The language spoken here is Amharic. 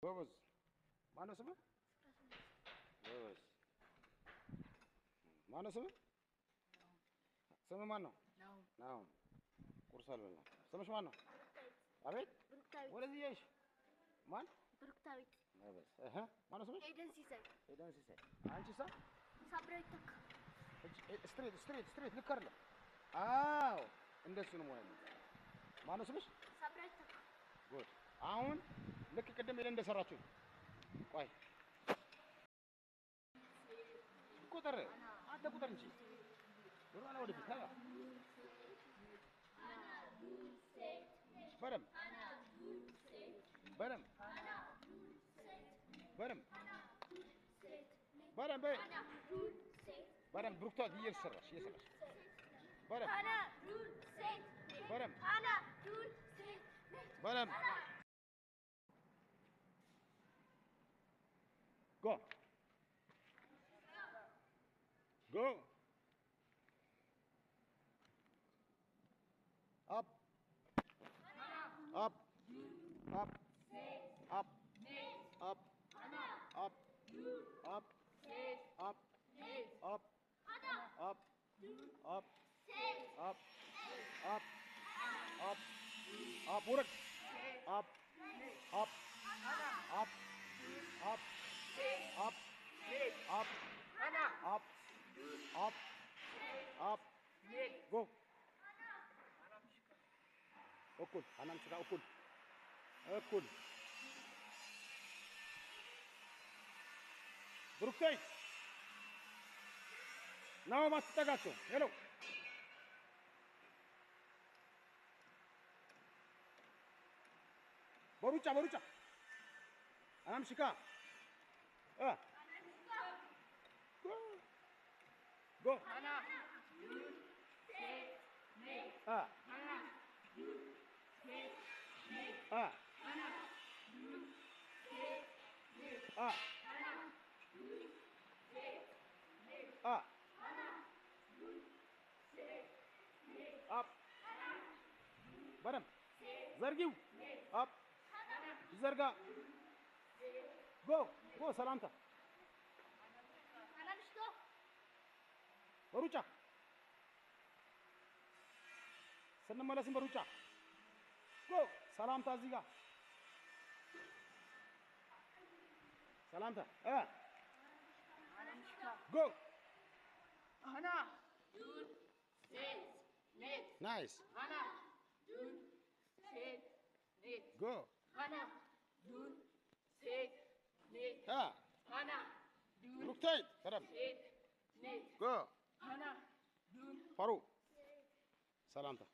ጎበዝ ማነው ስምህ? ጎበዝ ማነው ስምህ? ስምህ ማን ነው? ናው ቁርስ አልበላም። ስምሽ ማን ነው? አቤት ብሩክታዊት። ወደዚህ እየሽ ማን? ብሩክታዊት። ጎበዝ ማነው ስምሽ? ኤደን ሲሳይ። ኤደን ሲሳይ። አንቺሳ? ሳብራዊት ተካ። ስትሬት ልክ አይደለም። አዎ እንደሱ ነው ማለት ነው። ማነው ስምሽ? ሳብራዊት ተካ። ጉድ አሁን ልክ ቅድም ሄደን እንደሰራችሁ ቆይ ቁጥር አንተ ቁጥር እንጂ ዶሮና ወደፊት ታያ በደም በደም በደም በደም በደም ብሩክታዊት እየሰራሽ በደም በደም በደም Go. Go. Up. Up. Up. Up. Up. Up. Up. Up. Up. Up. Up. Up. Up. Up. Up. Urut. Up. Up. Up. Up. Up, up, up, up, up, go. Okul, anan suka okul. Okul. Bruktawiት now ማስተጋቸው ሄሎ በሩጫ አናምሽካ Go. Hana. Hana. Up. Badam. Zargiu. Up. Zarga. Go. Salamta. በሩጫ ስንመለስም በሩጫ ጎ ሰላምታ እዚህ ጋር ሰላምታ ጎ አና ዱን ሴት ኔት ናይስ አና ዱን ሴት ኔት ጎ አና ዱን ሴት ኔት አና ዱን ብሩክታዊት በደምብ ሴት ኔት ጎ Hana, Dun, Faru, Salanta.